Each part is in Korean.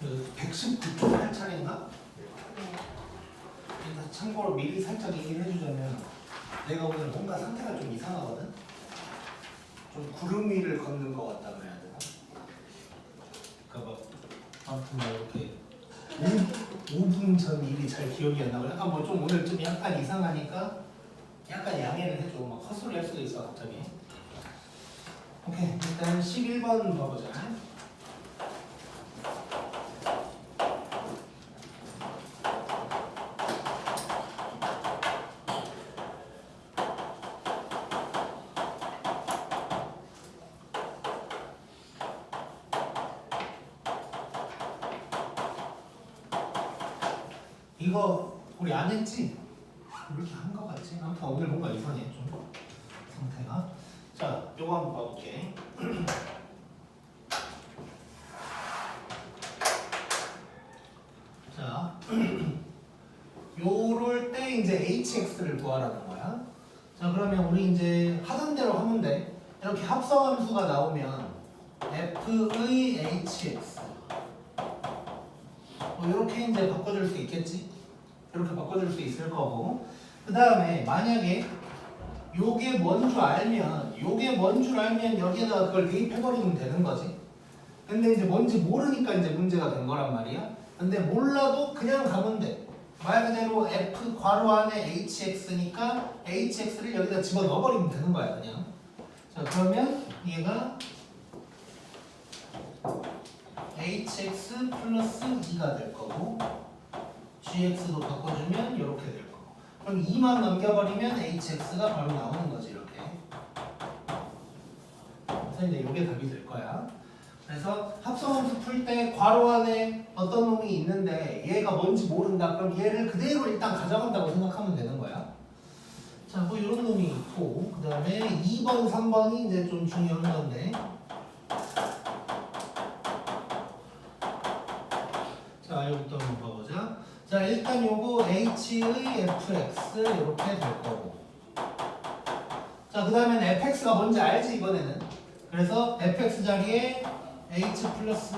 그 119쪽 할 차례인가? 그래서 참고로 미리 살짝 얘기를 해주자면 내가 오늘 뭔가 상태가 좀 이상하거든? 좀 구름 위를 걷는 것 같다 그래야 되나? 그러니까 막 아무튼 뭐 이렇게 5분 전 일이 잘 기억이 안 나고 약간 뭐 좀 오늘 좀 약간 이상하니까 약간 양해를 해줘. 막 헛소리 할 수도 있어 갑자기. 오케이, 일단 11번 봐보자. 이거 우리 안 했지? 왜 이렇게 한 거 같지? 아무튼 오늘 뭔가 이상해 좀 상태가. 자, 요거 한번 봐볼게. 자, 요럴 때 이제 hx를 구하라는 거야. 자, 그러면 우리 이제 하던 대로 하면 돼. 이렇게 합성함수가 나오면 f의 hx 뭐 이렇게 이제 바꿔줄 수 있겠지? 이렇게 바꿔줄 수 있을 거고. 그 다음에 만약에 요게 뭔 줄 알면 여기에다가 그걸 대입해버리면 되는 거지. 근데 이제 뭔지 모르니까 이제 문제가 된 거란 말이야. 근데 몰라도 그냥 가면 돼. 말 그대로 f 괄호 안에 hx니까 hx를 여기다 집어 넣어버리면 되는 거야 그냥. 자, 그러면 얘가 hx 플러스 2가 될 거고 gx도 바꿔주면 이렇게 될 거고. 그럼 2만 넘겨버리면 hx가 바로 나오는 거지 이렇게. 그래서 이제 이게 답이 될 거야. 그래서 합성함수 풀 때 괄호 안에 어떤 놈이 있는데 얘가 뭔지 모른다. 그럼 얘를 그대로 일단 가져간다고 생각하면 되는 거야. 자, 뭐 이런 놈이 있고 그 다음에 2번, 3번이 이제 좀 중요한 건데. 자, 이것도 한번 봐보자. 자, 일단 요거 h의 fx 이렇게 될 거고. 자, 그 다음엔 fx가 뭔지 알지 이번에는. 그래서 fx 자리에 x 플러스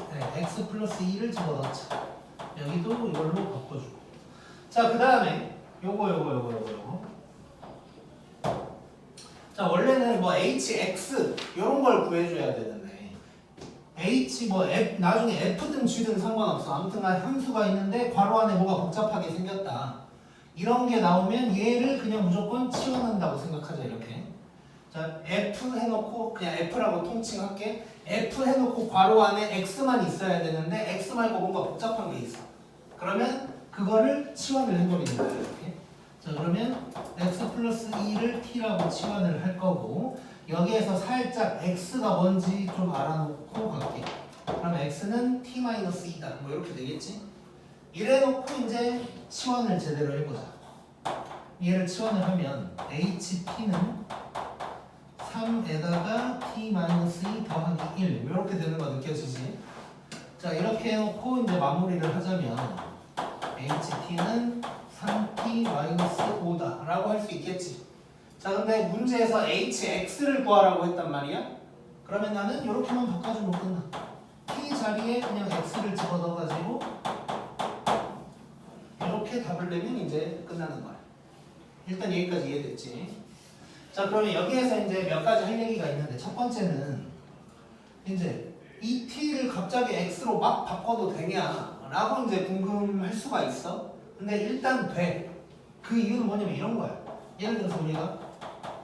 2를 집어넣자. 여기도 이걸로 바꿔주고. 자, 그 다음에 요거. 자, 원래는 뭐 hx 요런 걸 구해줘야 되는데 h 뭐 f 나중에 f든 g든 상관없어. 아무튼간 함수가 있는데 괄호 안에 뭐가 복잡하게 생겼다. 이런 게 나오면 얘를 그냥 무조건 치환한다고 생각하자 이렇게. 자, f 해놓고 그냥 f라고 통칭할게. f 해놓고 괄호 안에 x만 있어야 되는데 x 말고 뭔가 복잡한 게 있어. 그러면 그거를 치환을 해버리는 거야 이렇게. 자, 그러면 x 플러스 2를 t라고 치환을 할 거고 여기에서 살짝 x가 뭔지 좀 알아놓고 갈게. 그럼 x는 t-2다 뭐 이렇게 되겠지? 이래놓고 이제 치환을 제대로 해보자. 얘를 치환을 하면 ht는 3에다가 t-2 더하기 1 이렇게 되는 거 느껴지지? 자, 이렇게 해놓고 이제 마무리를 하자면 ht는 3t-5다 라고 할 수 있겠지. 자, 근데 문제에서 hx를 구하라고 했단 말이야. 그러면 나는 이렇게만 바꿔주면 끝나. t 자리에 그냥 x를 집어넣어가지고 이렇게 답을 내면 이제 끝나는 거야. 일단 여기까지 이해됐지? 자, 그러면 여기에서 이제 몇 가지 할 얘기가 있는데 첫 번째는 이제 이 t를 갑자기 x로 막 바꿔도 되냐 라고 이제 궁금할 수가 있어. 근데 일단 돼. 그 이유는 뭐냐면 이런 거야. 예를 들어서 우리가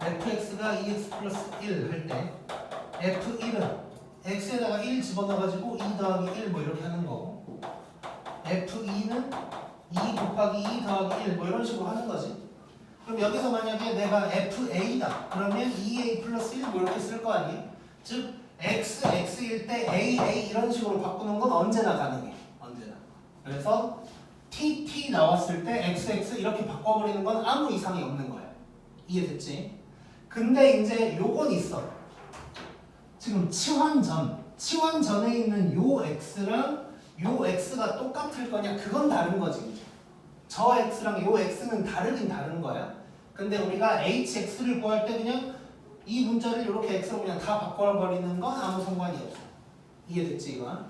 fx가 2x 플러스 1 할 때 f1은 x에다가 1 집어넣어가지고 2 더하기 1 뭐 이렇게 하는 거고 f2는 2 곱하기 2 더하기 1 뭐 이런 식으로 하는 거지. 그럼 여기서 만약에 내가 fa다 그러면 2a 플러스 1 뭐 이렇게 쓸 거 아니에요? 즉 x일 때 a 이런 식으로 바꾸는 건 언제나 가능해. 언제나. 그래서 t 나왔을 때 x 이렇게 바꿔버리는 건 아무 이상이 없는 거야. 이해됐지? 근데 이제 요건 있어. 지금 치환 전에 있는 요 x랑 요 x가 똑같을 거냐 그건 다른 거지. 저 x랑 요 x는 다르긴 다른 거야. 근데 우리가 hx를 구할 때 그냥 이 문자를 이렇게 x로 그냥 다 바꿔버리는 건 아무 상관이 없어. 이해됐지 이건?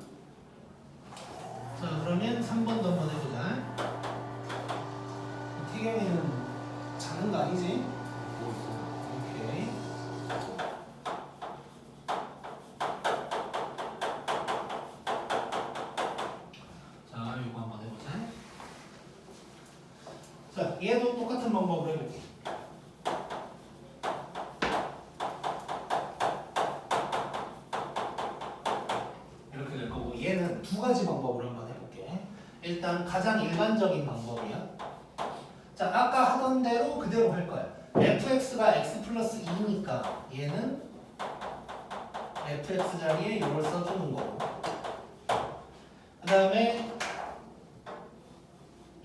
자, 그러면 3번도 한번 해보자. 태경이는 자는 거 아니지? 오케이. 자, 이거 한번 해보자. 자, 얘도 똑같은 방법으로 해볼게. 이렇게 될 거고, 얘는 두 가지 방법으로 한번 해볼게. 일단 가장 일반적인 방법이야. 자, 아까 하던 대로 그대로 할 거야. fx가 x 플러스 2니까 얘는 fx 자리에 이걸 써주는 거고, 그 다음에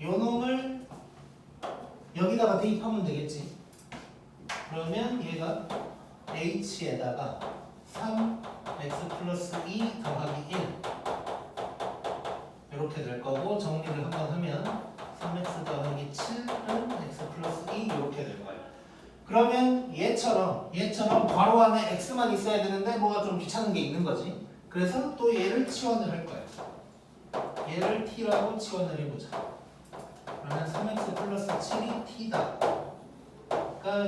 요 놈을 여기다가 대입하면 되겠지. 그러면 얘가 h에다가 3x 플러스 2 더하기 1 이렇게 될 거고, 정리를 한번 하면 3x 더하기 7은 x 플러스 2 이렇게 될 거예요. 그러면 얘처럼 괄호 안에 x만 있어야 되는데 뭐가 좀 귀찮은 게 있는 거지. 그래서 또 얘를 치환을 할 거예요. 얘를 t라고 치환을 해보자. 그러면 3x 플러스 7이 t다가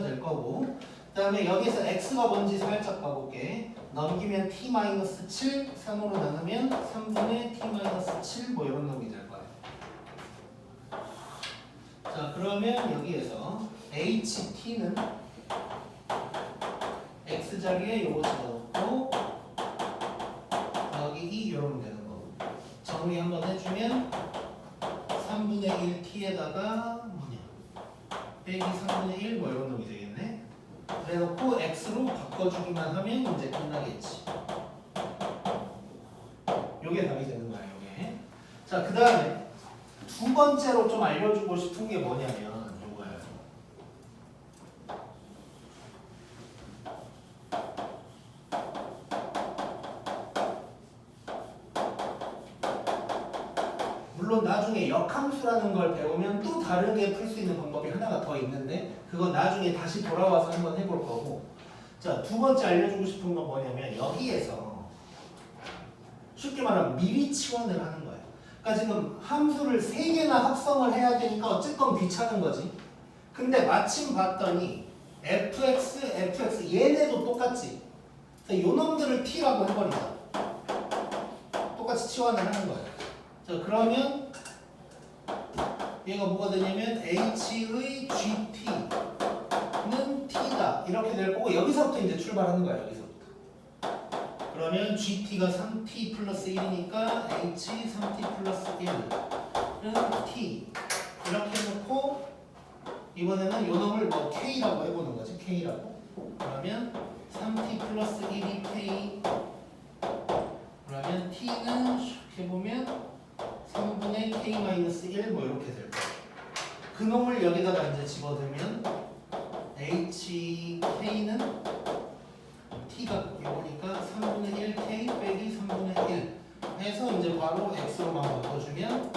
될 거고, 그 다음에 여기서 x가 뭔지 살짝 봐볼게. 넘기면 t-7, 3으로 나누면 3분의 t-7 뭐 이런 놈이 될 거예요. 자, 그러면 여기에서 ht는 x자리에 요거 집어넣고 더하기 2 이러면 되는 거고, 정리 한번 해주면 3분의 1 t에다가 뭐냐 빼기 3분의 1 뭐 이런 놈이 되겠네. 그래놓고 x로 바꿔주기만 하면 이제 끝나겠지. 요게 답이 되는 거야, 요게. 자, 그 다음에 두 번째로 좀 알려주고 싶은 게 뭐냐면 요거예요. 물론 나중에 역함수라는 걸 배우면 또 다르게 풀 수 있는 방법이 하나가 더 있는데 그건 나중에 다시 돌아와서 한번 해볼 거고, 자, 두 번째 알려주고 싶은 건 뭐냐면 여기에서 쉽게 말하면 미리 치환을 하는 거예요. 그러니까 지금 함수를 3개나 합성을 해야 되니까 어쨌건 귀찮은 거지. 근데 마침 봤더니 fx 얘네도 똑같지. 그래서 요 놈들을 t라고 해버리자. 똑같이 치환을 하는 거예요. 자, 그러면 얘가 뭐가 되냐면 h의 gt는 t다 이렇게 될 거고, 여기서부터 이제 출발하는 거야. 여기서부터. 그러면 gt가 3t 플러스 1이니까 h 3t 플러스 1은 t 이렇게 해놓고 이번에는 요 놈을 뭐 k라고 해보는 거지. k라고. 그러면 3t 플러스 1이 k, 그러면 t는 이렇게 보면 3분의 k-1 뭐 이렇게 될 거예요. 그 놈을 여기다가 이제 집어들면 hk는 t가 이거니까 3분의 1k 빼기 3분의 1 해서 이제 바로 x로만 바꿔주면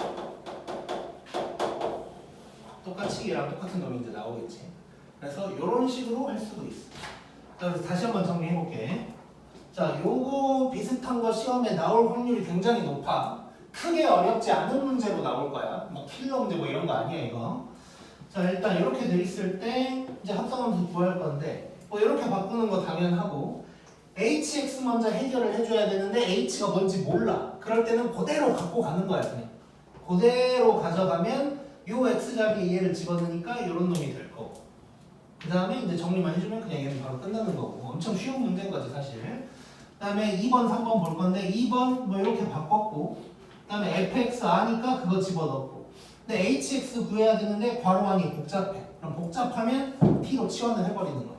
똑같이 얘랑 똑같은 놈이 이제 나오겠지. 그래서 이런 식으로 할 수도 있어. 자, 그래서 다시 한번 정리해볼게. 자, 요거 비슷한 거 시험에 나올 확률이 굉장히 높아. 크게 어렵지 않은 문제로 나올 거야. 뭐 킬러 문제 뭐 이런 거 아니야 이거. 자, 일단 이렇게 돼 있을 때 이제 합성함수 구할 건데 뭐 이렇게 바꾸는 거 당연하고, hx 먼저 해결을 해줘야 되는데 h가 뭔지 몰라. 그럴 때는 그대로 갖고 가는 거야. 그냥 그대로 가져가면 요 x 자리에 얘를 집어넣으니까 이런 놈이 될 거고, 그 다음에 이제 정리만 해주면 그냥 얘는 바로 끝나는 거고. 엄청 쉬운 문제인 거지 사실. 그 다음에 2번 3번 볼 건데 2번 뭐 이렇게 바꿨고, 그 다음에 fx 아니까 그거 집어넣고, 근데 hx 구해야 되는데 괄호 안이 복잡해. 그럼 복잡하면 t로 치환을 해버리는 거야.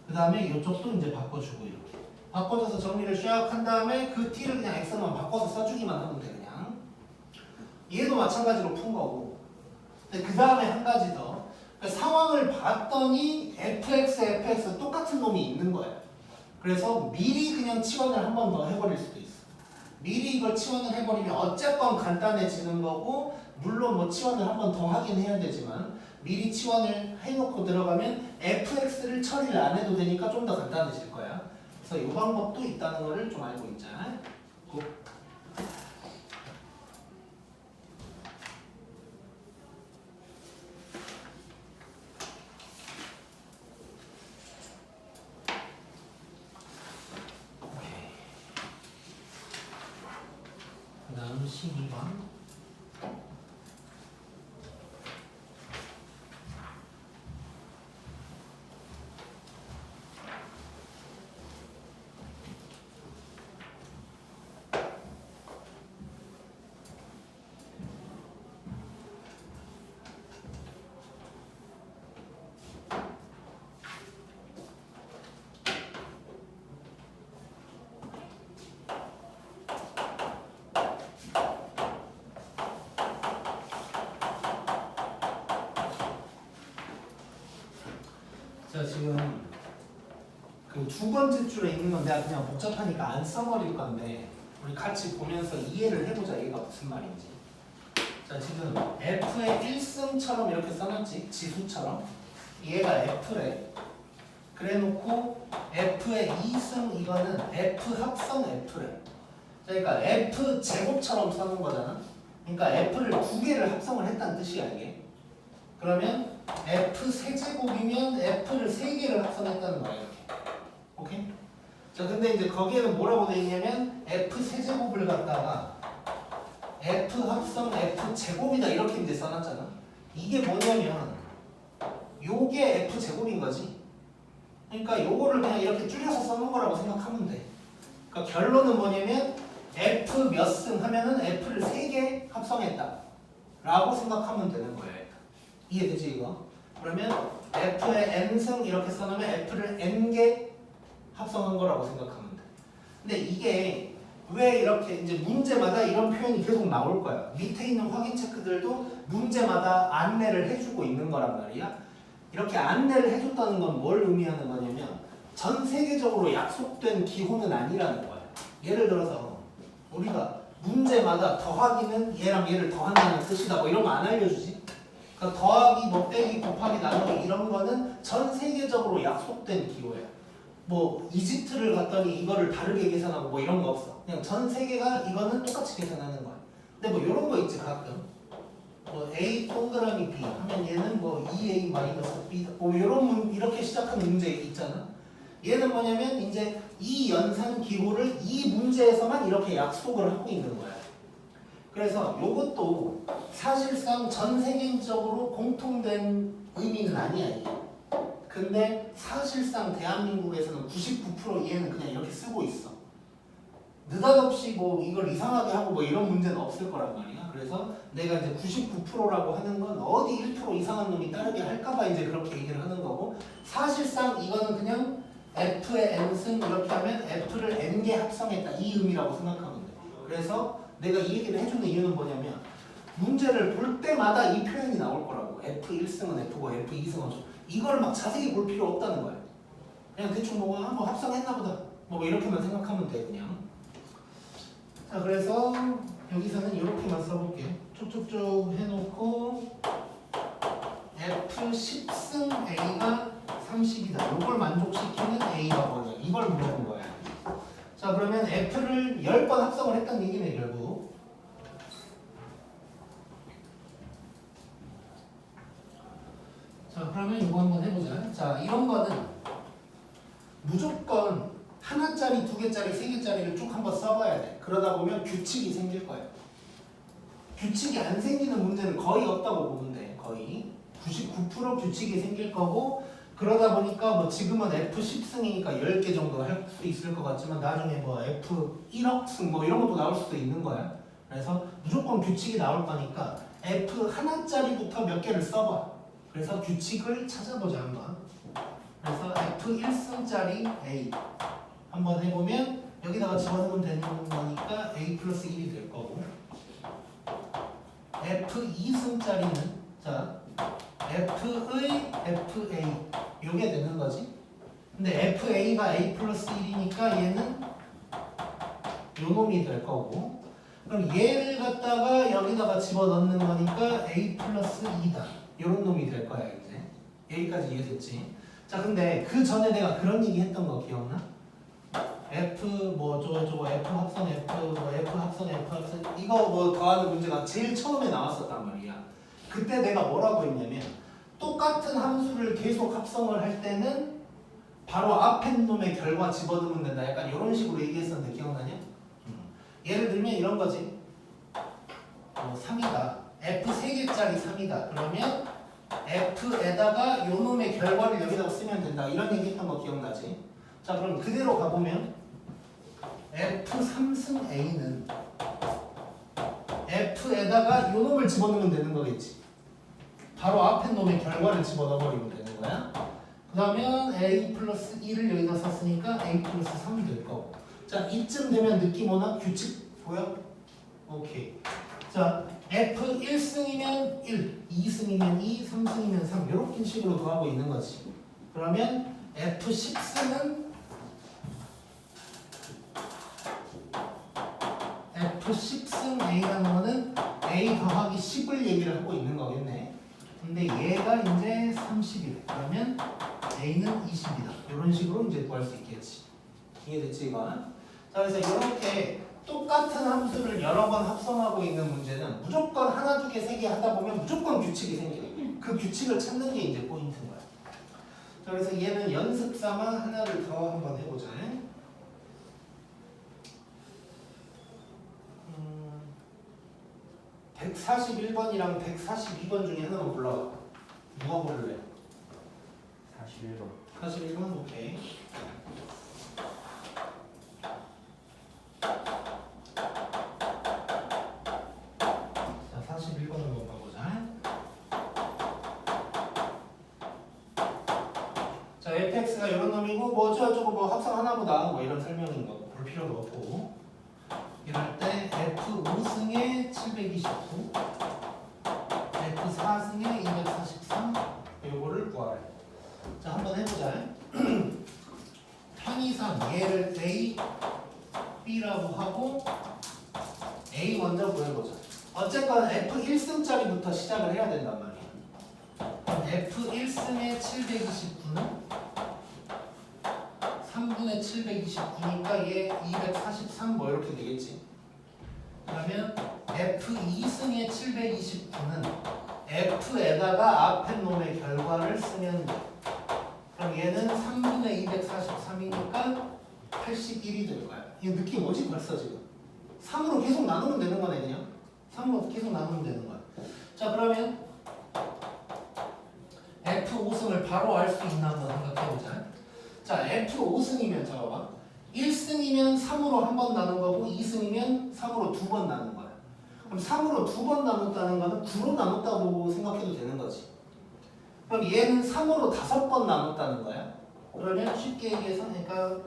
그 다음에 이쪽도 이제 바꿔주고 이렇게 바꿔줘서 정리를 쫙 한 다음에 그 t를 그냥 x로만 바꿔서 써주기만 하면 돼. 그냥 얘도 마찬가지로 푼 거고. 근데 그 다음에 한 가지 더, 그러니까 상황을 봤더니 fx 똑같은 놈이 있는 거야. 그래서 미리 그냥 치환을 한 번 더 해버릴 수도 있어. 미리 이걸 치환을 해버리면 어쨌건 간단해지는 거고, 물론 뭐 치환을 한 번 더 하긴 해야 되지만 미리 치환을 해놓고 들어가면 fx를 처리를 안 해도 되니까 좀 더 간단해질 거야. 그래서 이 방법도 있다는 거를 좀 알고 있자. 굿. 그 다음 12번. 자, 지금 그 두 번째 줄에 있는 건 내가 그냥 복잡하니까 안 써버릴 건데 우리 같이 보면서 이해를 해보자. 얘가 무슨 말인지. 자, 지금 F의 1승처럼 이렇게 써놨지? 지수처럼. 얘가 F래. 그래 놓고 F의 2승 이거는 F 합성 F래. 그러니까 F 제곱처럼 써놓은 거잖아. 그러니까 F를 두 개를 합성을 했다는 뜻이야 이게. 그러면 F 세제곱이면 F를 세 개를 합성했다는 거야 이렇게. 오케이? 자, 근데 이제 거기에는 뭐라고 돼 있냐면 F 세제곱을 갖다가 F 합성 F 제곱이다 이렇게 이제 써놨잖아. 이게 뭐냐면 요게 F 제곱인 거지. 그러니까 요거를 그냥 이렇게 줄여서 써놓은 거라고 생각하면 돼. 그러니까 결론은 뭐냐면 F 몇 승 하면은 F를 세 개 합성했다 라고 생각하면 되는 거예요. 이해되지 이거? 그러면 F의 N승 이렇게 써놓으면 F를 N개 합성한 거라고 생각하면 돼. 근데 이게 왜 이렇게 이제 문제마다 이런 표현이 계속 나올 거야. 밑에 있는 확인 체크들도 문제마다 안내를 해주고 있는 거란 말이야. 이렇게 안내를 해줬다는 건 뭘 의미하는 거냐면 전 세계적으로 약속된 기호는 아니라는 거야. 예를 들어서 우리가 문제마다 더하기는 얘랑 얘를 더한다는 뜻이다 뭐 이런 거 안 알려주지. 그러니까 더하기, 뭐 빼기, 곱하기, 나누기 이런 거는 전 세계적으로 약속된 기호야. 뭐 이집트를 갔더니 이거를 다르게 계산하고 뭐 이런 거 없어. 그냥 전 세계가 이거는 똑같이 계산하는 거야. 근데 뭐 이런 거 있지 가끔. 뭐 A 동그라미 B 하면 얘는 뭐 2A 마이너스 B 뭐 이렇게 시작하는 문제 있잖아. 얘는 뭐냐면 이제 이 연산 기호를 이 문제에서만 이렇게 약속을 하고 있는 거야. 그래서 이것도 사실상 전 세계적으로 공통된 의미는 아니야 이게. 근데 사실상 대한민국에서는 99% 얘는 그냥 이렇게 쓰고 있어. 느닷없이 뭐 이걸 이상하게 하고 뭐 이런 문제는 없을 거란 말이야. 그래서 내가 이제 99%라고 하는 건 어디 1% 이상한 놈이 따르게 할까봐 이제 그렇게 얘기를 하는 거고, 사실상 이거는 그냥 F의 N승 이렇게 하면 F를 N개 합성했다 이 의미라고 생각하면 돼. 그래서 내가 이 얘기를 해주는 이유는 뭐냐면 문제를 볼 때마다 이 표현이 나올 거라고. F1승은 F고 F2승은 이걸 막 자세히 볼 필요 없다는 거야. 그냥 대충 뭐 한번 합성했나 보다 뭐 이렇게만 생각하면 돼 그냥. 자, 그래서 여기서는 이렇게만 써볼게. 쭉쭉쭉 해놓고 F10승 A가 30이다. 이걸 만족시키는 A가 뭐냐 이걸 물어본 거야. 자, 그러면 F를 10번 합성을 했다는 얘기네 결국. 자, 그러면 이거 한번 해보자. 자, 이런 거는 무조건 하나짜리, 두 개짜리, 세 개짜리를 쭉 한번 써봐야 돼. 그러다 보면 규칙이 생길 거야. 규칙이 안 생기는 문제는 거의 없다고 보면 돼. 거의 99% 규칙이 생길 거고, 그러다 보니까 뭐 지금은 F10승이니까 10개 정도 할 수 있을 것 같지만 나중에 뭐 F1억승 뭐 이런 것도 나올 수도 있는 거야. 그래서 무조건 규칙이 나올 거니까 F 하나짜리부터 몇 개를 써봐. 그래서 규칙을 찾아보자 한번. 그래서 F1승짜리 A 한번 해보면 여기다가 집어넣으면 되는 거니까 A 플러스 1이 될 거고, F2승짜리는 자 F의 FA 요게 되는 거지. 근데 FA가 A 플러스 1이니까 얘는 요 놈이 될 거고, 그럼 얘를 갖다가 여기다가 집어넣는 거니까 A 플러스 2다 요런 놈이 될 거야. 이제 여기까지 이해됐지? 자, 근데 그 전에 내가 그런 얘기 했던 거 기억나? F 뭐 저거 F 합성 F 뭐 F 합성 F 합성 이거 뭐 더하는 문제가 제일 처음에 나왔었단 말이야. 그때 내가 뭐라고 했냐면 똑같은 함수를 계속 합성을 할 때는 바로 앞에 놈의 결과 집어넣으면 된다. 약간 이런 식으로 얘기했었는데 기억나냐? 예를 들면 이런 거지. 3이다. F 3개짜리 3이다. 그러면 F에다가 요 놈의 결과를 여기다가 쓰면 된다. 이런 얘기 했던 거 기억나지? 자, 그럼 그대로 가보면 F 3승 A는 F에다가 요 놈을 집어넣으면 되는 거겠지. 바로 앞에 놈의 결과를 집어넣어버리면 되는 거야. 그러면 A 플러스 2를 여기다 썼으니까 A 플러스 3이 될 거고. 자, 이쯤 되면 느낌 오나? 규칙 보여? 오케이. 자, F 1승이면 1, 2승이면 2, 3승이면 3 이렇게 식으로 더하고 있는 거지. 그러면 F 10승은 F 10승 A라는 거는 A 더하기 10을 얘기를 하고 있는 거겠네. 근데 얘가 이제 30이래. 그러면 A는 20이다. 이런 식으로 이제 구할 수 있겠지. 이해됐지 이거? 자, 그래서 이렇게 똑같은 함수를 여러 번 합성하고 있는 문제는 무조건 하나, 두 개, 세 개 하다 보면 무조건 규칙이 생겨요. 그 규칙을 찾는 게 이제 포인트인 거야. 자, 그래서 얘는 연습 삼아 하나를 더 한번 해보자. 141번이랑 142번 중에 하나만 골라봐. 누가 고를래? 41번. 41번? 오케이. 자, 41번을 한번 봐보자. 자, fx가 이런 놈이고 뭐 어쩌고저쩌고 뭐 합성 하나보다 뭐 이런 설명인 거고 볼 필요도 없고. 이럴 때 f 5승에 729, f 4승에 243 요거를 구하래. 자, 한번 해보자. 편의상 얘를 A, B라고 하고 A 먼저 구해보자. 어쨌건 F 1승짜리부터 시작을 해야 된단 말이야. 그럼 F 1승에 729는 3분의 729니까 얘 243 뭐 이렇게 되겠지. 그러면 F 2승에 729는 F에다가 앞에 놈의 결과를 쓰면 돼. 그럼 얘는 3분의 243이니까 81이 될 거야. 이 느낌 오지 벌써 지금. 3으로 계속 나누면 되는 거네 그냥. 3으로 계속 나누면 되는 거야. 자, 그러면 F5승을 바로 알 수 있나 한번 생각해보자. 자, F5승이면 잡아봐. 1승이면 3으로 한 번 나눈 거고 2승이면 3으로 두 번 나눈 거야. 그럼 3으로 두 번 나눴다는 거는 9로 나눴다고 생각해도 되는 거지. 그럼 얘는 3으로 5번 나눴다는 거야. 그러면 쉽게 얘기해서 그러니까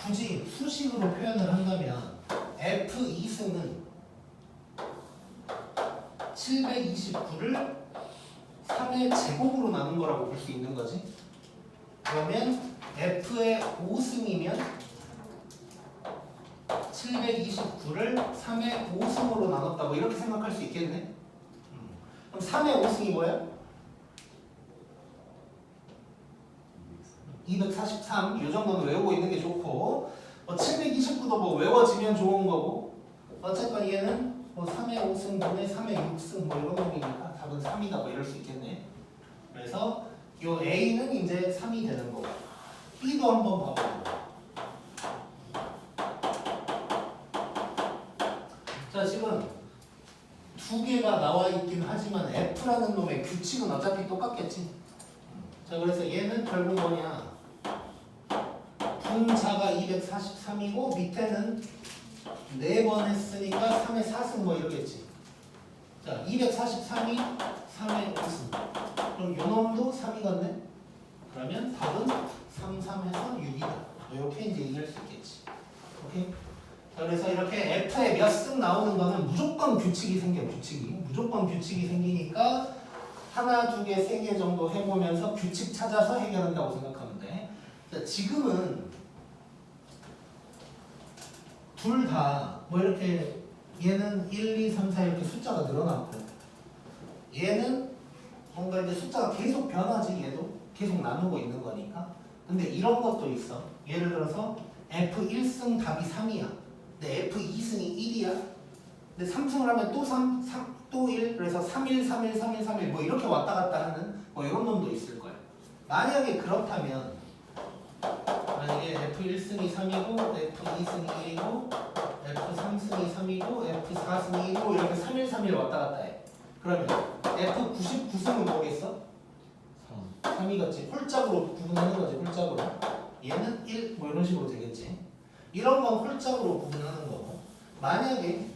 굳이 수식으로 표현을 한다면 F2승은 729를 3의 제곱으로 나눈 거라고 볼 수 있는 거지. 그러면 F의 5승이면 729를 3의 5승으로 나눴다고 이렇게 생각할 수 있겠네. 그럼 3의 5승이 뭐야? 243. 이 정도는 외우고 있는 게 좋고 729도 뭐 외워지면 좋은 거고 어쨌건 얘는 뭐 3의 5승 분의 3의 6승 뭐 이런 놈이니까 답은 3이다 뭐 이럴 수 있겠네. 그래서 요 A는 이제 3이 되는 거고 B도 한번 봐보자. 자, 지금 두 개가 나와 있긴 하지만 F라는 놈의 규칙은 어차피 똑같겠지. 자, 그래서 얘는 결국 뭐냐? 분자가 243이고 밑에는 4번 했으니까 3의 4승 뭐 이러겠지. 자, 243이 3의 5승. 그럼 요 놈도 3이겠네? 그러면 답은 3, 3해서 6이다. 이렇게 이제 얘기할 수 있겠지. 오케이? 자, 그래서 이렇게 F에 몇 승 나오는 거는 무조건 규칙이 생겨, 규칙이. 무조건 규칙이 생기니까 하나, 두 개, 세 개 정도 해보면서 규칙 찾아서 해결한다고 생각하면 돼. 자, 지금은 둘 다 뭐 이렇게 얘는 1, 2, 3, 4 이렇게 숫자가 늘어났고 얘는 뭔가 이제 숫자가 계속 변하지. 얘도 계속 나누고 있는 거니까. 근데 이런 것도 있어. 예를 들어서 F1승 답이 3이야. 근데 F2승이 1이야. 근데 3승을 하면 또 3, 또 1. 그래서 3일, 3일, 3일, 3일 뭐 이렇게 왔다 갔다 하는 뭐 이런 놈도 있을 거야. 만약에 그렇다면 만약에 F1승이 3이고 F2승이 1이고 F3 승이 3이고 F4 승이 1이고 이렇게 3, 1, 3, 1 왔다 갔다 해. 그러면 F99승은 뭐겠어? 3이겠지. 홀짝으로 구분하는 거지. 홀짝으로. 얘는 1, 뭐 이런 식으로 되겠지. 이런 건 홀짝으로 구분하는 거고. 만약에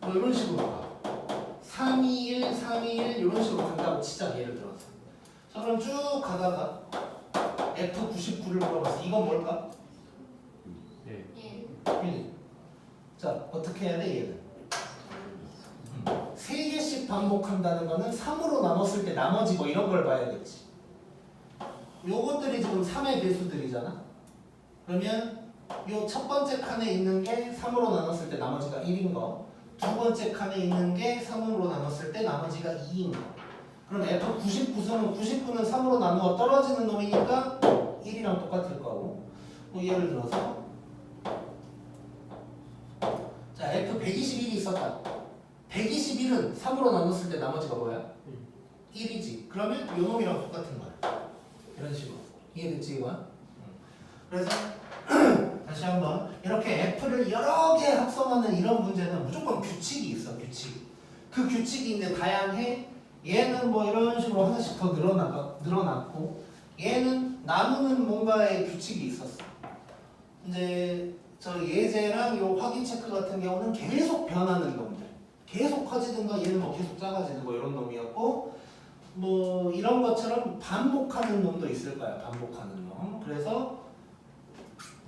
뭐 이런 식으로 가. 3, 2, 1, 3, 2, 1 이런 식으로 간다고 치자. 예를 들어서. 자, 그럼 쭉 가다가 F99를 물어봤어. 이건 뭘까? 1. 자, 어떻게 해야 돼, 얘는? 3개씩 반복한다는 거는 3으로 나눴을 때 나머지 뭐 이런 걸 봐야겠지. 요것들이 지금 3의 배수들이잖아. 그러면 요 첫 번째 칸에 있는 게 3으로 나눴을 때 나머지가 1인 거. 두 번째 칸에 있는 게 3으로 나눴을 때 나머지가 2인 거. 그럼 F99승은 99는 3으로 나누어 떨어지는 놈이니까 1이랑 똑같을 거고. 뭐 예를 들어서 자, F121이 있었다. 121은 3으로 나눴을 때 나머지가 뭐야? 1이지. 그러면 요 놈이랑 똑같은 거야. 이런 식으로. 이해됐지 이거야? 그래서 다시 한번 이렇게 F를 여러 개 합성하는 이런 문제는 무조건 규칙이 있어. 규칙. 그 규칙이 이제 다양해. 얘는 뭐 이런 식으로 하나씩 더 늘어났고 얘는 나누는 뭔가의 규칙이 있었어. 이제 저 예제랑 요 확인 체크 같은 경우는 계속 변하는 놈들. 계속 커지든가 얘는 뭐 계속 작아지는 거 이런 놈이었고 뭐 이런 것처럼 반복하는 놈도 있을 거야. 반복하는 놈. 그래서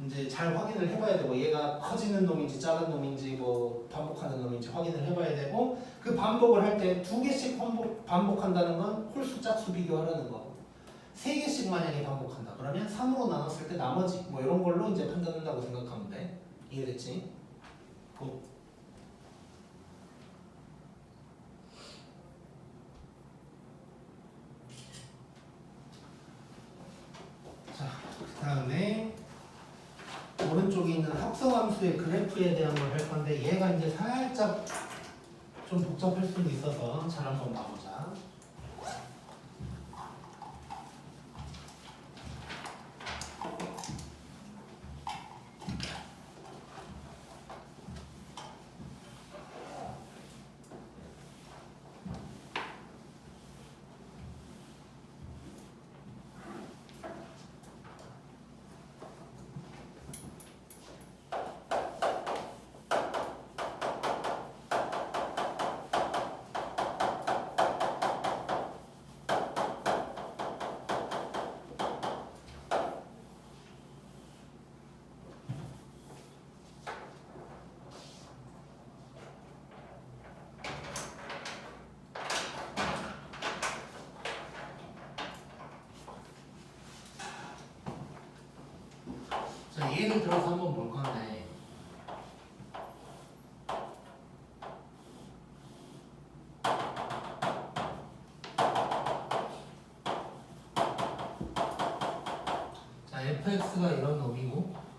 이제 잘 확인을 해봐야 되고 얘가 커지는 놈인지 작은 놈인지 뭐 반복하는 놈인지 확인을 해봐야 되고 그 반복을 할 때 2개씩 반복한다는 건 홀수 짝수 비교하라는 거고 3개씩 만약에 반복한다 그러면 3으로 나눴을 때 나머지 뭐 이런 걸로 이제 판단한다고 생각하면 돼. 이해됐지? 굿. 자, 그 다음에 오른쪽에 있는 합성함수의 그래프에 대한 걸 할 건데 얘가 이제 살짝 좀 복잡할 수도 있어서 잘 한번 봐보자. 자, 예를 들어서 한번 볼 건데 자, fx가 이런 놈이고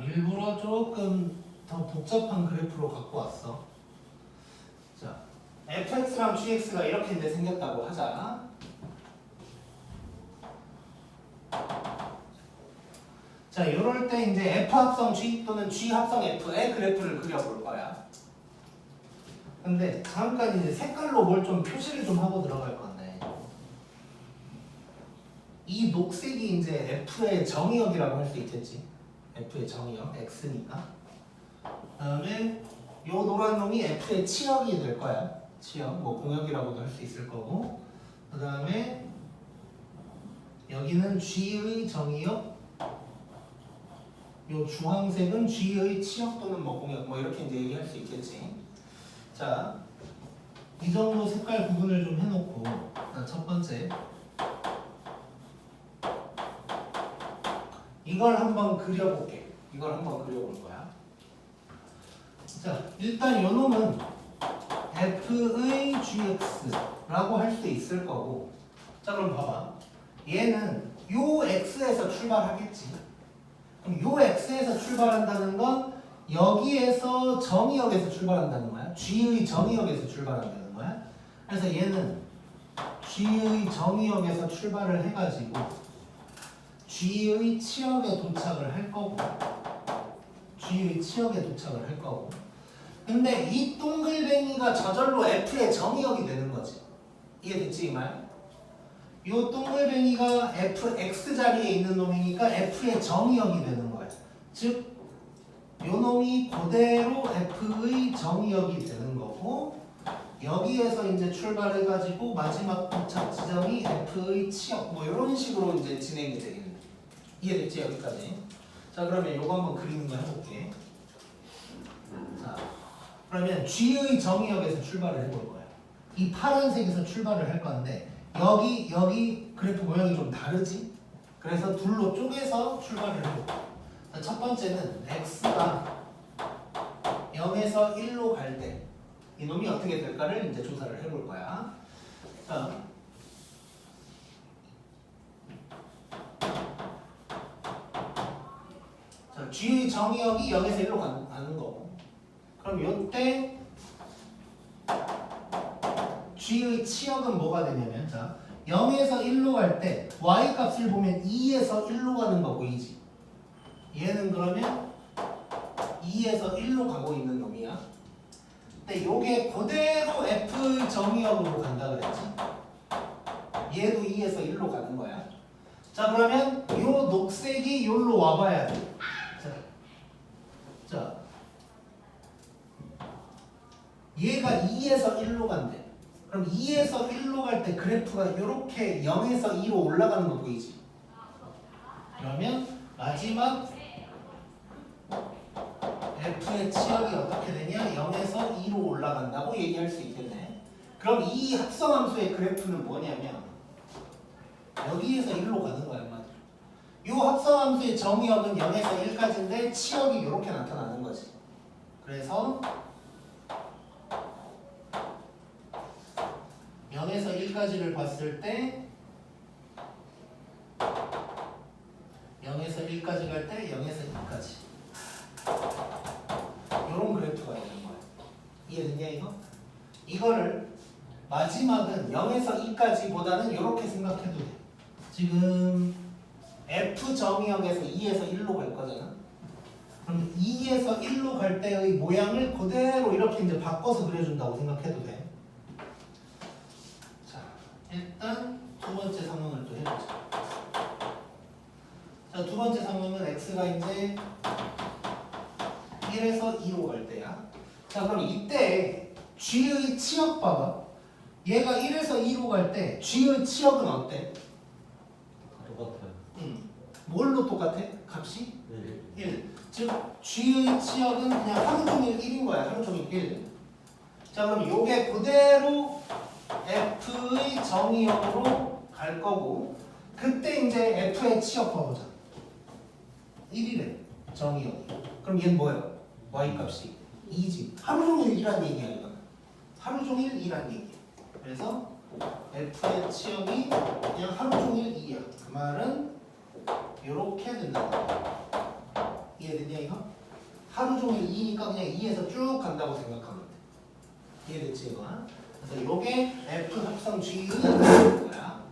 일부러 조금 더 복잡한 그래프로 갖고 왔어. 자, fx랑 gx가 이렇게 이제 생겼다고 하자. 자, 이럴 때 이제 f 합성 g 또는 g 합성 f의 그래프를 그려볼 거야. 근데 잠깐 이제 색깔로 뭘 좀 표시를 좀 하고 들어갈 건데 이 녹색이 이제 f의 정의역이라고 할 수 있겠지. f의 정의역 x니까. 그다음에 요 노란 놈이 f의 치역이 될 거야. 치역, 뭐 공역이라고도 할 수 있을 거고. 그다음에 여기는 g의 정의역. 요 주황색은 g의 치역 또는 뭐 공역, 뭐 이렇게 이제 얘기할 수 있겠지. 자, 이 정도 색깔 구분을 좀 해놓고 첫 번째. 이걸 한번 그려볼게. 이걸 한번 그려볼 거야. 자, 일단 요 놈은 f의 gx라고 할 수 있을 거고. 자 그럼 봐봐. 얘는 요 x에서 출발하겠지. 그럼 요 x에서 출발한다는 건 여기에서 정의역에서 출발한다는 거야. g의 정의역에서 출발한다는 거야. 그래서 얘는 g의 정의역에서 출발을 해가지고 g의 치역에 도착을 할 거고, g의 치역에 도착을 할 거고. 근데 이 동글뱅이가 저절로 f의 정의역이 되는 거지. 이해됐지 이 말? 요 동글뱅이가 fx 자리에 있는 놈이니까 f의 정의역이 되는 거야. 즉, 요 놈이 그대로 f의 정의역이 되는 거고, 여기에서 이제 출발해가지고 마지막 도착 지점이 f의 치역, 뭐 이런 식으로 이제 진행이 되겠네. 이해됐지 여기까지? 자 그러면 요거 한번 그리는 거 해볼게. 자 그러면 g의 정의역에서 출발을 해볼 거야. 이 파란색에서 출발을 할 건데 여기 그래프 모양이 좀 다르지? 그래서 둘로 쪼개서 출발을 해볼 거야. 자, 첫 번째는 x가 0에서 1로 갈 때 이놈이 어떻게 될까를 이제 조사를 해볼 거야. 자, g의 정의역이 0에서 1로 가는 거고, 그럼 이때 g의 치역은 뭐가 되냐면, 자 0에서 1로 갈 때 y 값을 보면 2에서 1로 가는 거 보이지? 얘는 그러면 2에서 1로 가고 있는 놈이야. 근데 요게 그대로 f 정의역으로 간다 그랬지? 얘도 2에서 1로 가는 거야. 자 그러면 요 녹색이 요로 와봐야 돼. 자, 얘가 2에서 1로 간대. 그럼 2에서 1로 갈 때 그래프가 이렇게 0에서 2로 올라가는 거 보이지? 그러면 마지막 f의 치역이 어떻게 되냐? 0에서 2로 올라간다고 얘기할 수 있겠네. 그럼 이 합성함수의 그래프는 뭐냐면 여기에서 1로 가는 거야, 한마디로. 이 합성함수의 정의역은 0에서 1까지인데 치역이 이렇게 나타나는 거지. 그래서 0에서 1까지를 봤을 때 0에서 1까지 갈 때 0에서 2까지 이런 그래프가 있는 거야. 이해됐냐 이거? 이거를 마지막은 0에서 2까지보다는 이렇게 생각해도 돼. 지금 F 정의역에서 2에서 1로 갈 거잖아. 그럼 2에서 1로 갈 때의 모양을 그대로 이렇게 이제 바꿔서 그려준다고 생각해도 돼. 자, 일단 두 번째 상황을 또 해보자. 자, 두 번째 상황은 x가 이제 1에서 2로 갈 때야. 자, 그럼 이때 g의 치역 봐봐. 얘가 1에서 2로 갈 때 g의 치역은 어때? 똑같아요. 뭘로 똑같아? 값이? 네. 1. 즉 g의 치역은 그냥 하루 종일 1인 거야. 하루 종일 1. 자 그럼 요게 그대로 f의 정의역으로 갈 거고, 그때 이제 f의 치역 봐보자. 1이래 정의역이. 그럼 얘는 뭐예요? y 값이 2지. 하루 종일 2란 얘기야 이건. 하루 종일 2란 얘기야. 그래서 f의 치역이 그냥 하루 종일 2야. 그 말은 이렇게 된다. 이해됐냐 이거? 하루 종일 2니까 그냥 2에서 쭉 간다고 생각하면 돼. 이해됐지 이거? 그래서 요게 F 합성 G의 거야.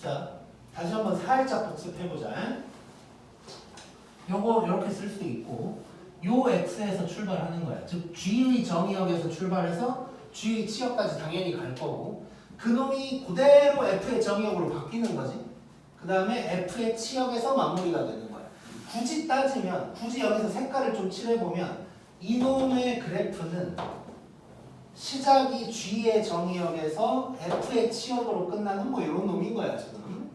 자, 다시 한번 살짝 복습해보자. 요거 이렇게 쓸 수 있고, 요 X에서 출발하는 거야. 즉 G의 정의역에서 출발해서 G의 치역까지 당연히 갈 거고, 그놈이 그대로 F의 정의역으로 바뀌는 거지. 그 다음에 F의 치역에서 마무리가 되는 거야. 굳이 따지면, 굳이 여기서 색깔을 좀 칠해보면 이놈의 그래프는 시작이 G의 정의역에서 F의 치역으로 끝나는 뭐 이런 놈인 거야 지금.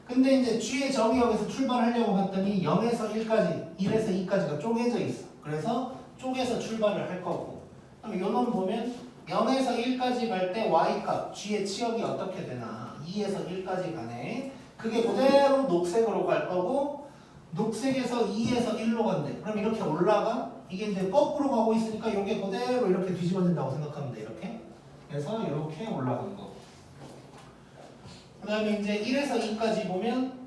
근데 이제 G의 정의역에서 출발하려고 봤더니 0에서 1까지, 1에서 2까지가 쪼개져 있어. 그래서 쪼개서 출발을 할 거고, 그럼 이 놈 보면 0에서 1까지 갈 때 Y값, G의 치역이 어떻게 되나? 2에서 1까지 가네. 그게 그대로 녹색으로 갈 거고, 녹색에서 2에서 1로 간대. 그럼 이렇게 올라가? 이게 이제 거꾸로 가고 있으니까 이게 그대로 이렇게 뒤집어진다고 생각하면 돼. 이렇게. 그래서 이렇게 올라간 거. 그 다음에 이제 1에서 2까지 보면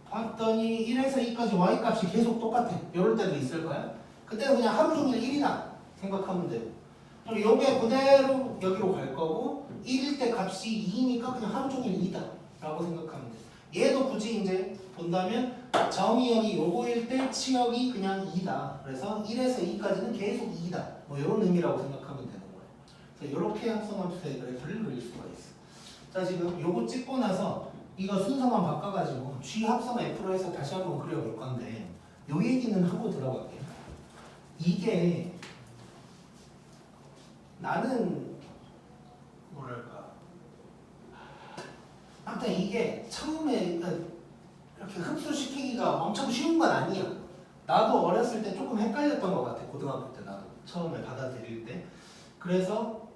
봤더니 1에서 2까지 y 값이 계속 똑같아. 이럴 때도 있을 거야. 그때는 그냥 하루 종일 1이다 생각하면 되고. 그럼 요게 그대로 여기로 갈 거고 1일 때 값이 2니까 그냥 하루 종일 2다 라고 생각하면 돼. 얘도 굳이 이제 본다면 정의역이 요거일 때 치역이 그냥 2다. 그래서 1에서 2까지는 계속 2다. 뭐 이런 의미라고 생각하면 되는 거예요. 그래서 이렇게 합성함수의 그래프를 그릴 수가 있어. 자, 지금 요거 찍고 나서 이거 순서만 바꿔가지고 G 합성 F로 해서 다시 한번 그려볼 건데 요 얘기는 하고 들어갈게요. 이게 나는 뭐랄까 아무튼 이게 처음에 이렇게 흡수시키기가 엄청 쉬운 건 아니야. 나도 어렸을 때 조금 헷갈렸던 것 같아. 고등학교 때 나도 처음에 받아들일 때. 그래서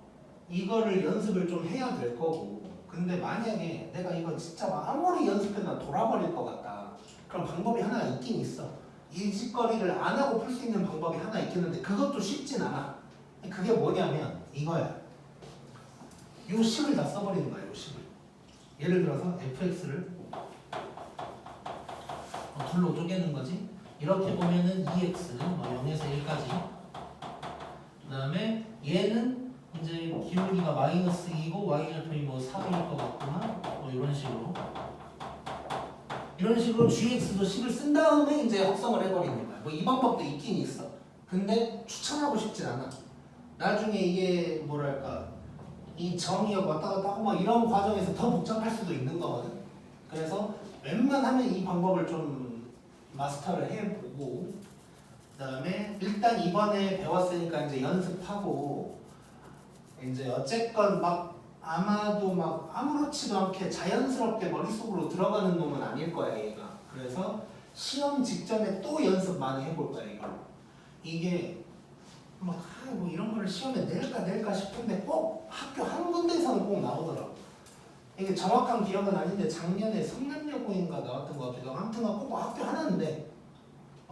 이거를 연습을 좀 해야 될 거고, 근데 만약에 내가 이거 진짜 아무리 연습해도 돌아버릴 것 같다. 그럼 방법이 하나 있긴 있어. 이 짓거리를 안 하고 풀 수 있는 방법이 하나 있긴 한데 그것도 쉽진 않아. 그게 뭐냐면 이거야. 요 10을 다 써버리는 거야. 요 10을. 예를 들어서 fx를 둘로 쪼개는 거지. 이렇게 보면은 2x 뭐 0에서 1까지. 그 다음에 얘는 이제 기울기가 마이너스 2고 y절편이 뭐 4일 것 같구나. 뭐 이런 식으로. 이런 식으로 gx도 10을 쓴 다음에 이제 합성을 해버리는 거야. 뭐 이 방법도 있긴 있어. 근데 추천하고 싶진 않아. 나중에 이게 뭐랄까 이 정의역 왔다 갔다 하고 막 이런 과정에서 더 복잡할 수도 있는 거거든. 그래서 웬만하면 이 방법을 좀 마스터를 해보고, 그 다음에 일단 이번에 배웠으니까 이제 연습하고, 이제 어쨌건 막 아마도 막 아무렇지도 않게 자연스럽게 머릿속으로 들어가는 놈은 아닐 거야 얘가. 그래서 시험 직전에 또 연습 많이 해볼 거야 이걸. 이게 뭐 이런 거를 시험에 낼까 싶은데 꼭 학교 한 군데에서는 꼭 나오더라고. 이게 정확한 기억은 아닌데 작년에 성남여고인가 나왔던 것 같기도 하고, 아무튼 꼭 학교 하나인데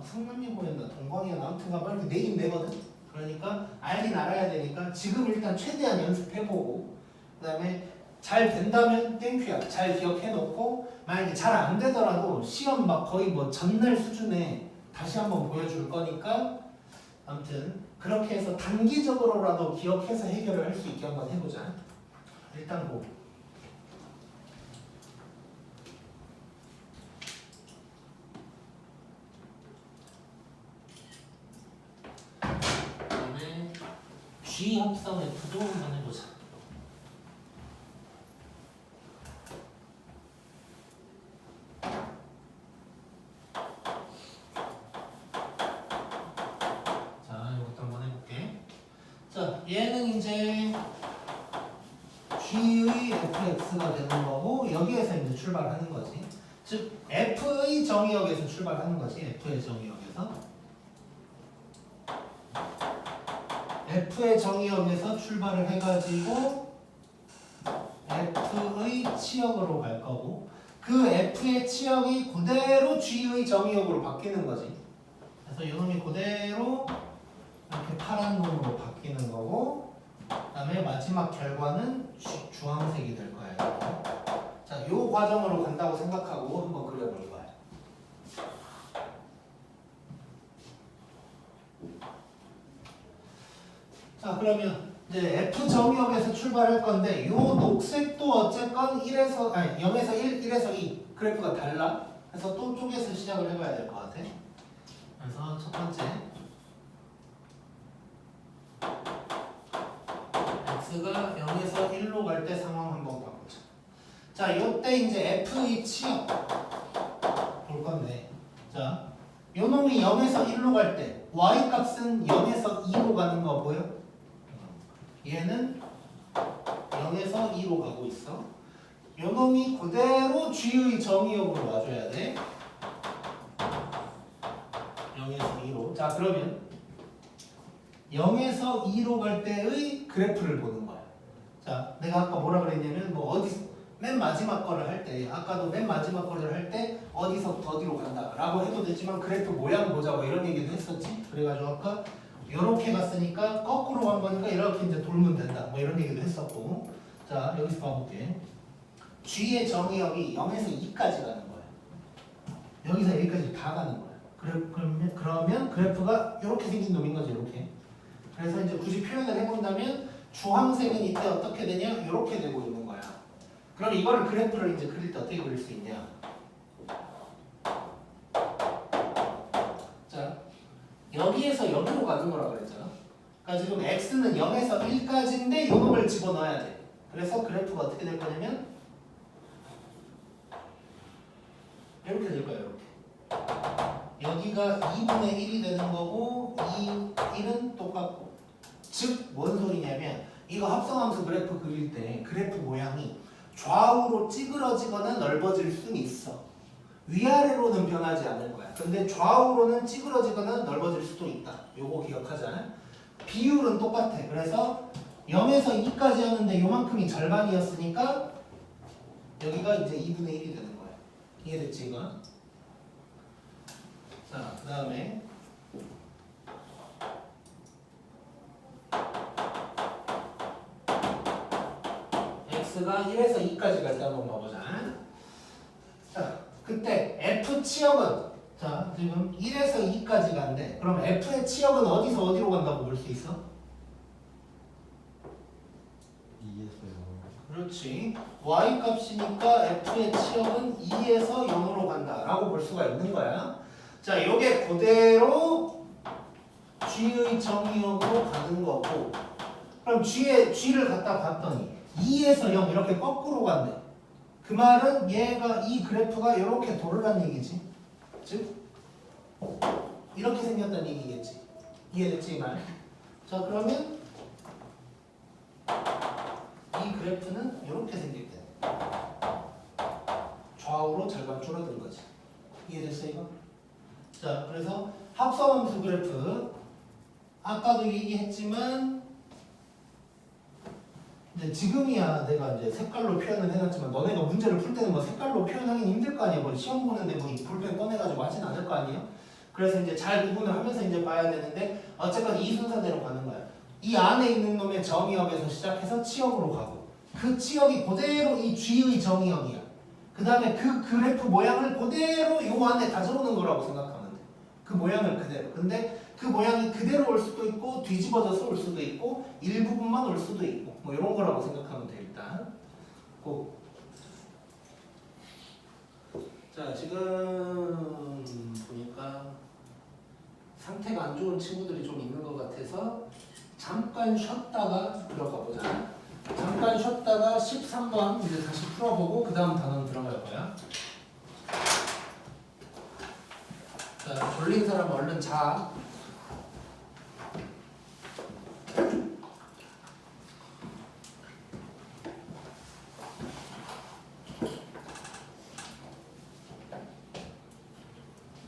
성남여고였나 동광이었나 아무튼 막 이렇게 내긴 내거든. 그러니까 알긴 알아야 되니까 지금 일단 최대한 연습해보고, 그 다음에 잘 된다면 땡큐야. 잘 기억해놓고, 만약에 잘 안 되더라도 시험 막 거의 뭐 전날 수준에 다시 한번 보여줄 거니까, 아무튼 그렇게 해서 단기적으로라도 기억해서 해결을 할 수 있게 한번 해보자. 일단 뭐 그다음에 G 합성 F도 한번 해보자. 자, 얘는 이제 G의 fx가 되는 거고, 여기에서 이제 출발하는 거지. 즉 f의 정의역에서 출발하는 거지. f의 정의역에서 출발을 해가지고 f의 치역으로 갈 거고, 그 f의 치역이 그대로 g의 정의역으로 바뀌는 거지. 그래서 이놈이 그대로 이렇게 파란 놈으로 바뀌는 거고, 그 다음에 마지막 결과는 주황색이 될 거예요. 자, 요 과정으로 간다고 생각하고 한번 그려볼 거예요. 자, 그러면 이제 F 정의역에서 출발할 건데, 요 녹색도 어쨌건 0에서 1, 1에서 2 그래프가 달라. 그래서 또 쪼개서 시작을 해봐야 될 것 같아. 그래서 첫 번째 x가 0에서 1로 갈 때 상황 한번 봐보자. 자, 요때 이제 f의 치역 볼 건데, 자, 요 놈이 0에서 1로 갈 때 y 값은 0에서 2로 가는 거 보여? 얘는 0에서 2로 가고 있어. 요 놈이 그대로 g의 정의역으로 와줘야 돼. 0에서 2로. 자, 그러면 0에서 2로 갈 때의 그래프를 보는 거야. 자, 내가 아까 뭐라 그랬냐면 뭐 어디 맨 마지막 거를 할 때 아까도 맨 마지막 거를 할 때 어디서부터 어디로 간다 라고 해도 되지만 그래프 모양 보자고 이런 얘기도 했었지. 그래가지고 아까 이렇게 갔으니까 거꾸로 간 거니까 이렇게 이제 돌면 된다 뭐 이런 얘기도 했었고. 자 여기서 봐볼게. G의 정의역이 0에서 2까지 가는 거야. 여기서 여기까지 다 가는 거야. 그러면 그래프가 이렇게 생긴 놈인 거지. 이렇게. 그래서 이제 굳이 표현을 해본다면 주황색은 이때 어떻게 되냐? 이렇게 되고 있는 거야. 그럼 이거를 그래프를 이제 그릴 때 어떻게 그릴 수 있냐? 자, 여기에서 여기로 가는 거라 그랬잖아. 그러니까 지금 x는 0에서 1까지인데 이 놈을 집어넣어야 돼. 그래서 그래프가 어떻게 될 거냐면 이렇게 될 거예요. 이렇게. 여기가 2분의 1이 되는 거고 이 1은 똑같고. 즉 뭔 소리냐면 이거 합성함수 그래프 그릴 때 그래프 모양이 좌우로 찌그러지거나 넓어질 수는 있어. 위아래로는 변하지 않을 거야. 근데 좌우로는 찌그러지거나 넓어질 수도 있다. 요거 기억하자. 비율은 똑같아. 그래서 0에서 2까지 하는데 요만큼이 절반이었으니까 여기가 이제 2분의 1이 되는 거야. 이해됐지 이거? 자, 그 다음에 x가 1에서 2까지 갈 때 한번 봐보자. 자, 그때 f 치역은 자 지금 1에서 2까지 간대. 그럼 f의 치역은 어디서 어디로 간다고 볼 수 있어? 2에서요. 그렇지. y 값이니까 f의 치역은 2에서 0으로 간다라고 볼 수가 있는 거야. 자, 요게 그대로 g의 정의역으로 가는 거고. 그럼 g를 갖다 봤더니 2에서 0 이렇게 거꾸로 간대. 그 말은 얘가 이 그래프가 이렇게 돌으란 얘기지. 즉 이렇게 생겼다는 얘기겠지. 이해됐지 이 말? 자 그러면 이 그래프는 이렇게 생겼대. 좌우로 절반 줄어든 거지. 이해됐어 이거? 자 그래서 합성함수 그래프 아까도 얘기했지만 이제 지금이야 내가 이제 색깔로 표현을 해놨지만 너네가 문제를 풀 때는 뭐 색깔로 표현하기는 힘들 거 아니야. 뭐 시험 보는데 뭐 볼펜 꺼내가지고 하진 않을 거 아니에요. 그래서 이제 잘 구분을 하면서 이제 봐야 되는데 어쨌건 이 순서대로 가는 거야. 이 안에 있는 놈의 정의역에서 시작해서 치역으로 가고 그 치역이 그대로 이 G의 정의역이야. 그 다음에 그 그래프 모양을 그대로 요 안에 가져오는 거라고 생각하면 돼. 그 모양을 그대로. 근데 그 모양이 그대로 올 수도 있고 뒤집어져서 올 수도 있고 일부분만 올 수도 있고 뭐 이런 거라고 생각하면 돼 일단. 고. 자 지금 보니까 상태가 안 좋은 친구들이 좀 있는 것 같아서 잠깐 쉬었다가 들어가 보자. 잠깐 쉬었다가 13번 이제 다시 풀어보고 그 다음 단원 들어갈 거야. 자 졸린 사람 얼른 자.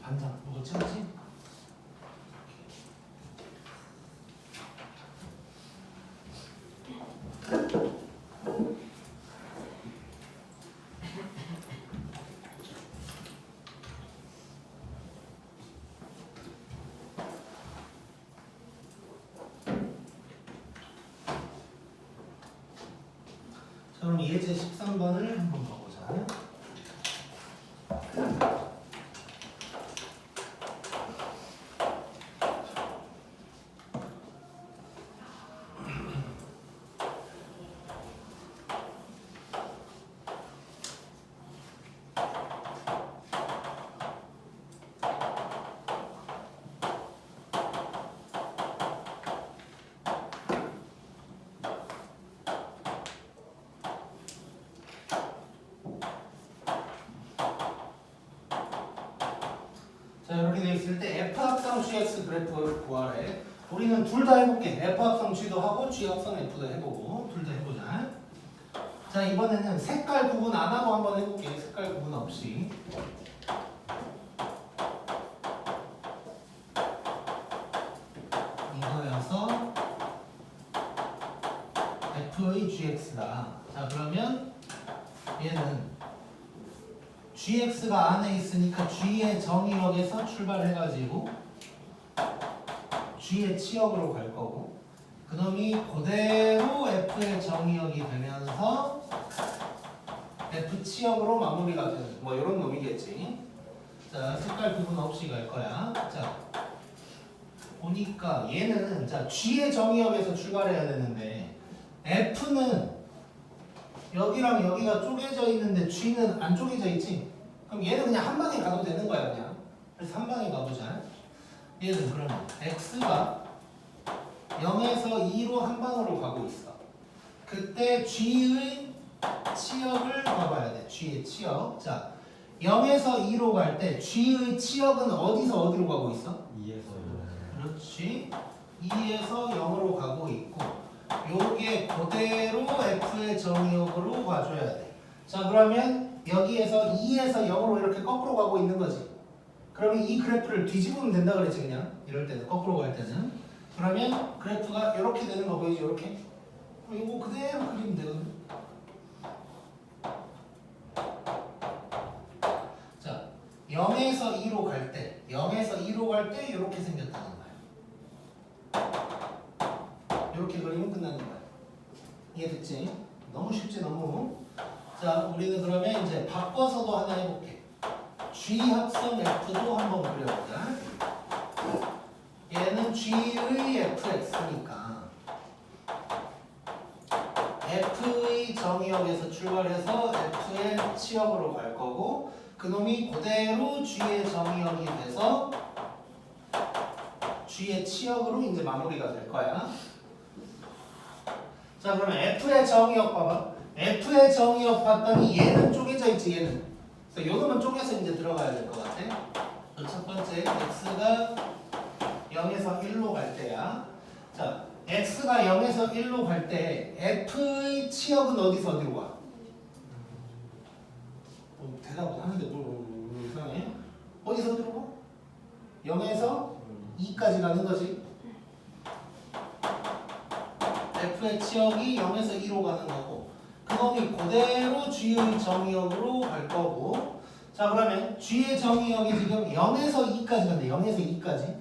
반장 누구 찍었지? 자 그럼 예제 13번을 한번 봐보자. 자 이렇게 되어 있을 때 F 합성 GX 그래프를 구하래. 우리는 둘 다 해볼게. F 합성 G도 하고 G 합성 F도 해보고 둘 다 해보자. 자 이번에는 색깔 구분 안 하고 한번 해볼게. 색깔 구분 없이. 이거여서 F의 GX다. 자 그러면 얘는 gx가 안에 있으니까 g의 정의역에서 출발해가지고 g의 치역으로 갈 거고 그놈이 그대로 f의 정의역이 되면서 f 치역으로 마무리가 되는 뭐 이런 놈이겠지. 자 색깔 구분 없이 갈 거야. 자 보니까 얘는 자 g의 정의역에서 출발해야 되는데 f는 여기랑 여기가 쪼개져 있는데 g는 안 쪼개져 있지? 그럼 얘는 그냥 한 방에 가도 되는 거야 그냥. 그래서 한 방에 가보자. 얘는 그러면 x가 0에서 2로 한 방으로 가고 있어. 그때 g의 치역을 봐봐야 돼. g의 치역. 자 0에서 2로 갈 때 g의 치역은 어디서 어디로 가고 있어? 2에서 그렇지. 2에서 0으로 가고 있고 요게 그대로 f의 정의역으로 가줘야 돼. 자 그러면 여기에서 2에서 0으로 이렇게 거꾸로 가고 있는 거지. 그러면 이 그래프를 뒤집으면 된다 그랬지 그냥. 이럴 때는 거꾸로 갈 때는. 그러면 그래프가 이렇게 되는 거 보이지? 이렇게. 이거 그대로 그리면 되거든. 자 0에서 2로 갈 때 0에서 2로 갈 때 이렇게 생겼다는 거야. 이렇게 그리면 끝나는 거야. 이해됐지? 너무 쉽지 너무. 자 우리는 그러면 이제 바꿔서도 하나 해볼게. G 합성 F도 한번 그려보자. 얘는 G의 FX니까 F의 정의역에서 출발해서 F의 치역으로 갈 거고 그놈이 그대로 G의 정의역이 돼서 G의 치역으로 이제 마무리가 될 거야. 자 그러면 F의 정의역 봐봐. F의 정의역 봤더니 얘는 쪼개져 있지 얘는. 그래서 요놈은 쪼개서 이제 들어가야 될 것 같아. 첫 번째 X가 0에서 1로 갈 때야. 자 X가 0에서 1로 갈 때 F의 치역은 어디서 어디로 가? 대답을 하는데 뭘 이상해? 어디서 어디로 가? 0에서 2까지 가는 거지. F의 치역이 0에서 2로 가는 거고 그놈이 그대로 G의 정의역으로 갈 거고 자 그러면 G의 정의역이 지금 0에서 2까지 간대. 0에서 2까지.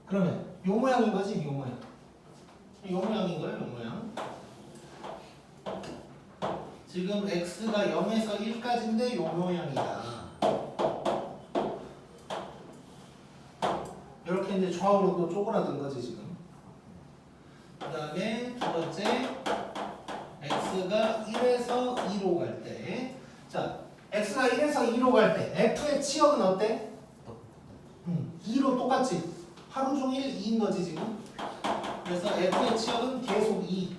그러면 요 모양인 거지? 요 모양. 요 모양인 거예요. 요 모양. 지금 X가 0에서 1까지인데 요 모양이다. 이렇게 이제 좌우로 또 쪼그라든 거지 지금. 그 다음에 두 번째 X가 1에서 2로 갈 때 자 X가 1에서 2로 갈 때 F의 치역은 어때? 2로 똑같지? 하루 종일 2인 거지 지금. 그래서 F의 치역은 계속 2.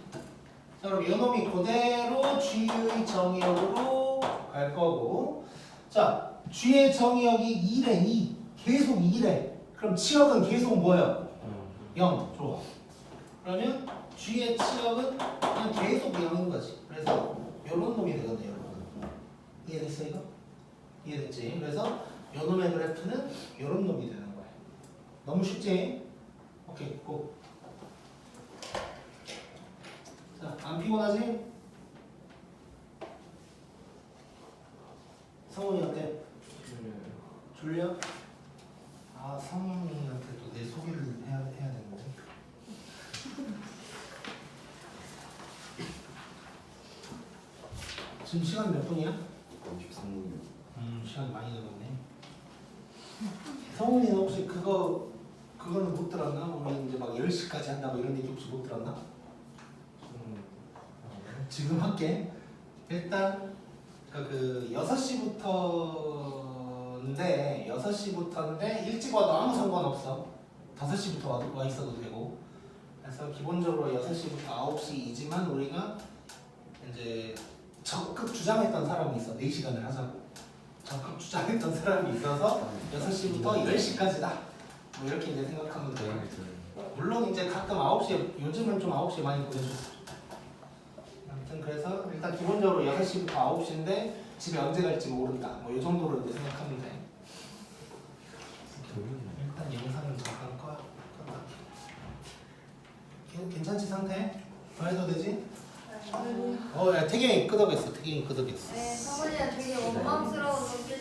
자 그럼 요놈이 그대로 G의 정의역으로 갈 거고 자 G의 정의역이 2래 2. 계속 2래. 그럼 치역은 계속 뭐야? 0. 좋아. 그러면 G의 치역은 그냥 계속 0인 거지. 그래서 요런 놈이 되거든요. 여러분. 이해됐어 이거? 이해됐지? 그래서 요 놈의 그래프는 요런 놈이 되는 거야. 너무 쉽지? 오케이 고. 자, 안 피곤하지? 성훈이 어때? 졸려? 아 성훈이한테도 내 소개를 해야 되는데. 지금 시간 몇 분이야? 53분. 시간이 많이 남았네. 성훈이는 혹시 그거는 못 들었나? 우리 이제 막 10시까지 한다고 이런 얘기 혹시 못 들었나? 지금 할게. 일단 그 6시부터인데 일찍 와도 아무 상관없어. 5시부터 와 있어도 되고. 그래서 기본적으로 6시부터 9시이지만 우리가 이제 적극 주장했던 사람이 있어. 4시간을 하자고. 적극 주장했던 사람이 있어서 6시부터 10시까지다. 뭐 이렇게 이제 생각하면 돼. 물론 이제 가끔 9시에 요즘은 좀 9시에 많이 보내줬어. 아무튼 그래서 일단 기본적으로 6시부터 9시인데 집에 언제 갈지 모른다. 뭐 이 정도로 이제 생각하면 돼. 일단 영상을 잠깐 꺼. 괜찮지 상태? 더 해도 되지? 야, 태경이 끄덕였어. 태경이 끄덕였어. 네, 성훈이는 되게 원망스러운 눈빛으로